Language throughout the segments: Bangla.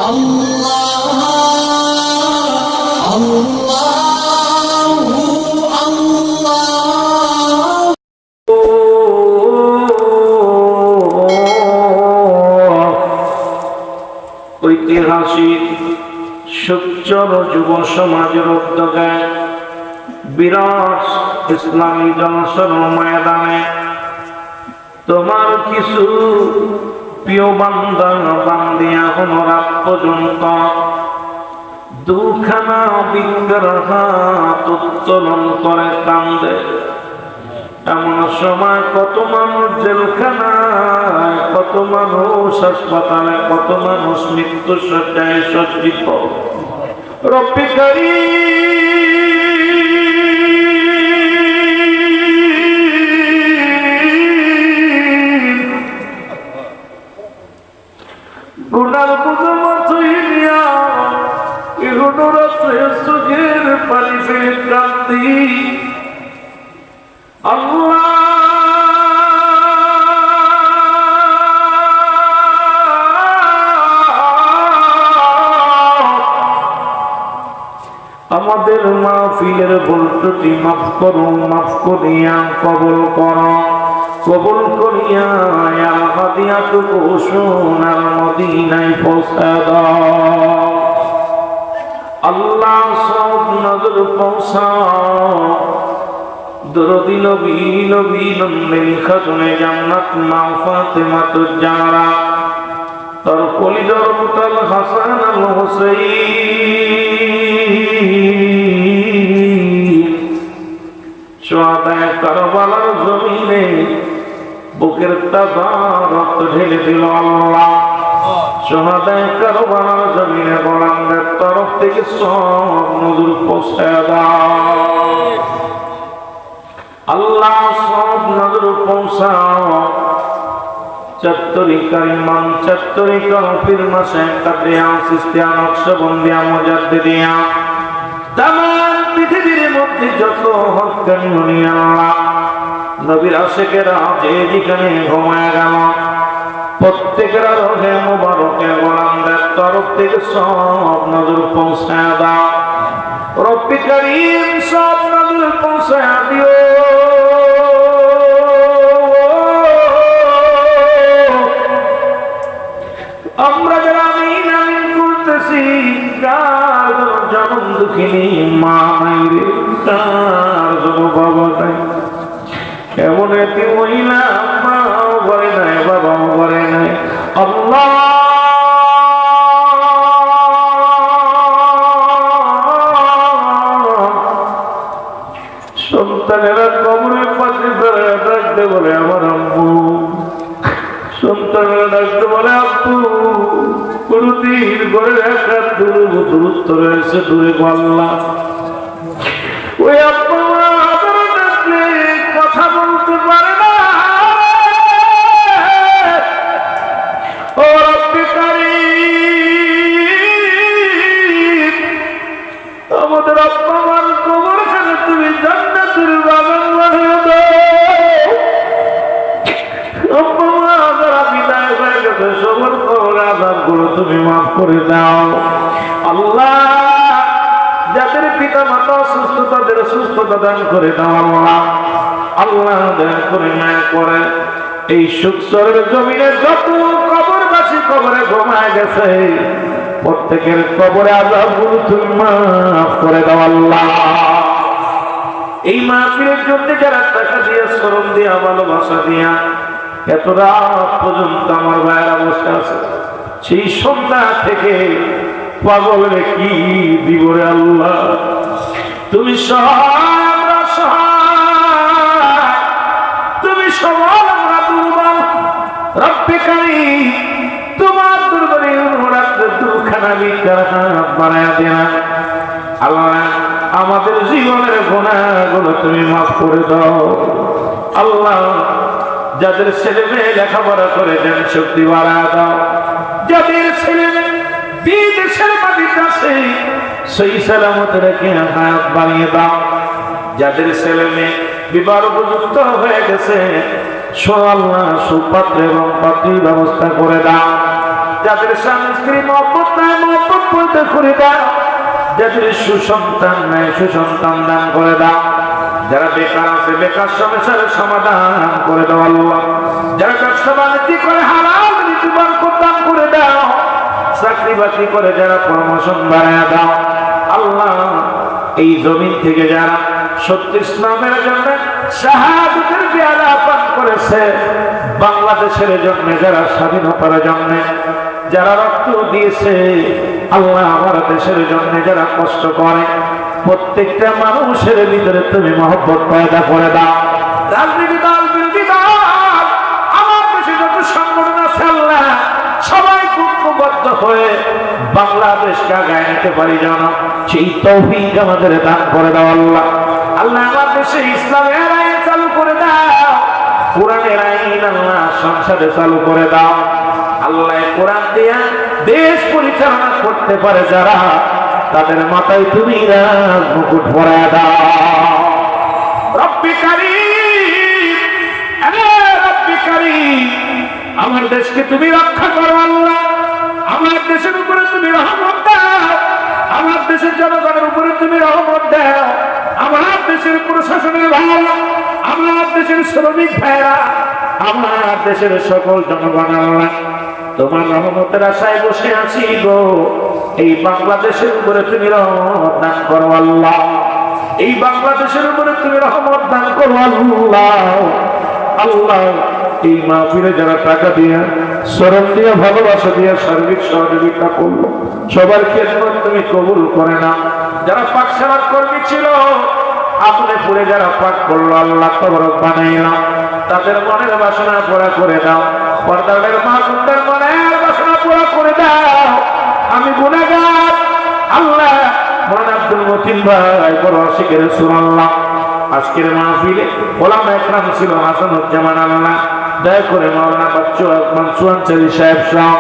আল্লাহ আল্লাহু আল্লাহ। ঐতিহাসিক সুচর যুব সমাজের উদ্যোগে বিরাট ইসলামী জনসভা ময়দানে তোমার কিছু প্রিয় বান্দা বান্দিয়া এখনো রাত পর্যন্ত দুখানা বিগ্রহ উত্তোলন করে কান্দে। এমন সময় কত মানুষ জেলখানায়, কত মানুষ হাসপাতালে, কত মানুষ মৃত্যু শয্যায় সজ্জিত। রব্বি কারীম গুনার বুঝে মাথুই নিয়া এগুলো রাত্রে চোখের পানি ফেলে কান্দি। আল্লাহ আমাদের মাহফিলের ভুল ত্রুটি মাফ করো, মাফ করিয়া কবুল করো, কবুল করিয়া হাদিয়াটুকু সোনার মদিনায় পৌঁছা দাও। আল্লাহ সব নজর পৌঁছাও। দরদি নবী নবী নন্দিনী খাতুনে জান্নাত মা ফাতেমাতুজ জাহরা তার কলিজার পুত্র হাসান আল হুসাইন শুহাদায়ে কারবালার জমিনে বুকের তাজা রক্ত ঢেলে দিল আল্লাহ। শুহাদায়ে কারবালার জমিনে গোলামদের তরফ থেকে সব নজর পৌঁছে দাও। আল্লাহ সব নজর পৌঁছাও। চত্বরিকার ইমাম, চত্বরিকার পীর মাশায়েখ কাদরিয়া সিস্তিয়া নকশবন্দিয়া মুজাদ্দিদিয়া তামাম পৃথিবীর মধ্যে যত হক্কানি ওলি আল্লাহ নবীর আশিকেরা যে যেখানে ঘুমায় গেল প্রত্যেকের রোহে মুবারকে গোলামদের তরফ থেকে সব নজর পৌঁছায় দাও। রব্বি কারীম সব নজর পৌঁছায় দিও। আমরা যারা আমিন আমিন করতেছি কার জনম দুঃখিনী মা নাই রে, কার জন্য বাবা নাই, এমন একটি মহিলা মাও ঘরে নাই, বাবাও ঘরে নাই। আল্লাহ সন্তানেরা কবরের পাশে ধরে ডাকতে বলে আমার আম্মু, সন্তানেরা ডাকতে বলে আব্বু। কোনদিন ঘরের একটা দূরত্ব রয়েছে, দূরে পাল্লা। ওই আব্বু ডাকলে কথা বলতে পারে না। ও রব্বি কারীম আমাদের আব্বা মার কবরখানে তুমি জান্নাতের বাগান বানিয়ে দাও। আব্বা মা যারা বিদায় হয়ে গেছে সবার কবর আযাবগুলো তুমি মাফ করে দাও। আল্লাহ যাদের পিতা মাতা অসুস্থ তাদের সুস্থতা দান করে দাও। আল্লাহ আল্লাহ দান করে মায়া করে এই সুখসরের জমিনে যত কবরবাসী কবরে ঘুমায় গেছে প্রত্যেকের কবরে আযাবগুলো তুমি মাফ করে দাও। আল্লাহ এই মাহফিলের জন্য যারা টাকা দিয়ে, শ্রম দিয়া, ভালোবাসা দিয়া এত রাত পর্যন্ত আমার ভাইয়েরা বসে আছে, সেই সন্ধ্যা থেকে পাগলের কি দিব রে আল্লাহ। তুমি সহায়, আমরা সহায়, তুমি সবল, আমরা দুর্বল। রব্বি কারীম তোমার দরবারে রাত্রে দুখানা বিগ্রহ বানায়া দেনা। আল্লাহ আমাদের জীবনের গুনাহগুলো তুমি মাফ করে দাও। আল্লাহ যাদের ছেলে মেয়ে লেখাপড়া করে দেন শক্তি বাড়া দাও। যাদের ছেলে মেয়ে বিদেশের মাটিতে আছে সেই সালামত রেখে হায়াত বাড়িয়ে দাও। যাদের ছেলে মেয়ে বিবাহ উপযুক্ত হয়ে গেছে আল্লাহ সুপাত্র এবং পাত্রীর ব্যবস্থা করে দাও। যাদের স্বামী স্ত্রী মহব্বত নাই মহব্বত পয়দা করে দাও, যাদের সুসন্তান নাই সুসন্তান দান করে দাও, যারা বেকার আছে বেকার সমস্যার সমাধান করে দাও আল্লাহ, যারা ব্যবসা বাণিজ্য করে হালাল রিজিক বরকত দান করে দাও, চাকরি বাকরি করে যারা প্রমোশন বাড়ায় দাও আল্লাহ। এই জমিন থেকে যারা সত্য ইসলামের জন্য শাহাদাতের পেয়ালা পান করেছে, বাংলাদেশের জন্য যারা স্বাধীনতার জন্য যারা রক্ত দিয়েছে আল্লাহ, আমার দেশের জন্য যারা কষ্ট করে, প্রত্যেকটা মানুষের ভিতরে তুমি মহব্বত পয়দা করে দাও। রাজনীতি দল বিরোধী দল আমার দেশে যত সংগঠন আছে আল্লাহ, সবাই ঐক্যবদ্ধ হয়ে বাংলাদেশকে আগায় নিতে পারি যেন সেই তৌফিক আমাদের দান করে দাও আল্লাহ। আল্লাহ আমার দেশে ইসলামের আইন চালু করে দাও, কোরআনের আইন আল্লাহ সংসদে চালু করে দাও আল্লাহ। কোরআন দিয়া দেশ পরিচালনা করতে পারে যারা, তাদের মাথায় তুমি রাজ মুকুট পরায় দাও। রব্বি কারীম, আরে রব্বি কারীম, আমার দেশকে তুমি রক্ষা করো আল্লাহ। আমার দেশের উপরে তুমি রহমত দাও, আমার দেশের জনগণের উপরে তুমি রহমত দাও। আমার দেশের প্রশাসনের ভাই, আমার দেশের শ্রমিক ভাইরা, আমার দেশের সকল জনগণ আল্লাহ তোমার রহমতের আশায় বসে আছি গো। এই বাংলাদেশের উপরে তুমি রহমত দান করো আল্লাহ, এই বাংলাদেশের উপরে তুমি রহমত দান করো আল্লাহ। আল্লাহ এই মাহফিলে যারা টাকা দিয়ে শ্রম দিয়ে ভালোবাসা দিয়ে সার্বিক সহযোগিতা করলো, সবার খেদমত তুমি কবুল করে না। যারা পাকশালার কর্মী ছিল আপনি পুরে যারা পাক করলো আল্লাহ তবরক বানাইলাম, তাদের মনের বাসনা পুরা করে দাও। পর্দাদের মা সুন্দর মনের বাসনা পুরা করে দাও। আমি গুনাহগার আল্লাহ, মৌলানা আব্দুল মতিন ভাই বড় আশিকের রাসূলুল্লাহ, আজকের মাহফিলে ওলামা একরাম ছিল হাসানুজ্জামান আল্লাহ, দয়া করে মাওলানা বাচ্চু আকমান সুয়ানচারী সাহেব সহ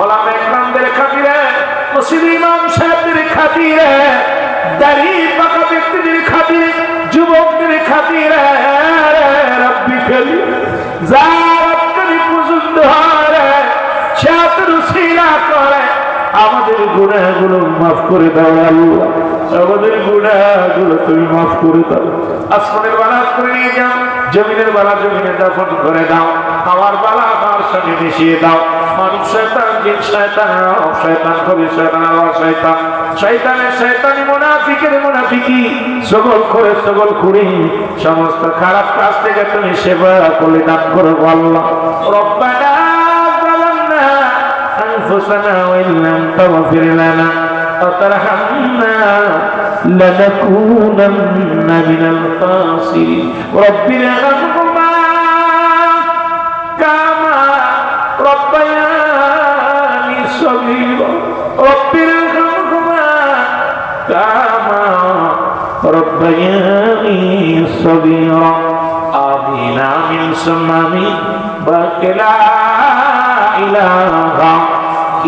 ওলামা একরামদের খাতিরে, মুসলিম ইমাম সাহেবদের খাতিরে, দাড়ি পাকা ব্যক্তিদের খাতিরে, যুবকদের খাতিরে রব্বি কারীম যারা পছন্দ হয় সাথে সিলা করে আমাদের গুনাহগুলো মাফ করে দাও আল্লাহ, আমাদের গুনাহগুলো তুমি মাফ করে দাও। আসমানের বালা করে নিয়ে যাও, জমিনের বালা জমিনে দাফন করে দাও, আমার বালা আমার সঙ্গে মিশিয়ে দাও। মানুষ শয়তান, জিন শয়তান, শয়তান কবি শয়তান, আর শয়তান, শয়তানের শয়তানি, মুনাফিকের মুনাফিকি, সকল করে সকল খুঁড়ি সমস্ত খারাপ কাজ থেকে তুমি সেবা করে দান করো আল্লাহ। রব্বানা যালামনা আনফুসানা ওয়া ইন লাম তাগফির লানা ওয়া তারহামনা লানাকুনান্না মিনাল খাসিরিন। রব্বিনা ইরহামহুমা কামা রব্বায়ানি সগীরা। রব্বিনা ইরহামহুমা কামা রব্বায়ানি সগীরা। আমিন আমিন সুম্মা আমিন। বাকিলা ইলাহা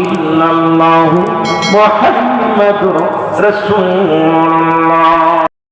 ইল্লাল্লাহু মুহাম্মাদুর রাসূলুল্লাহ।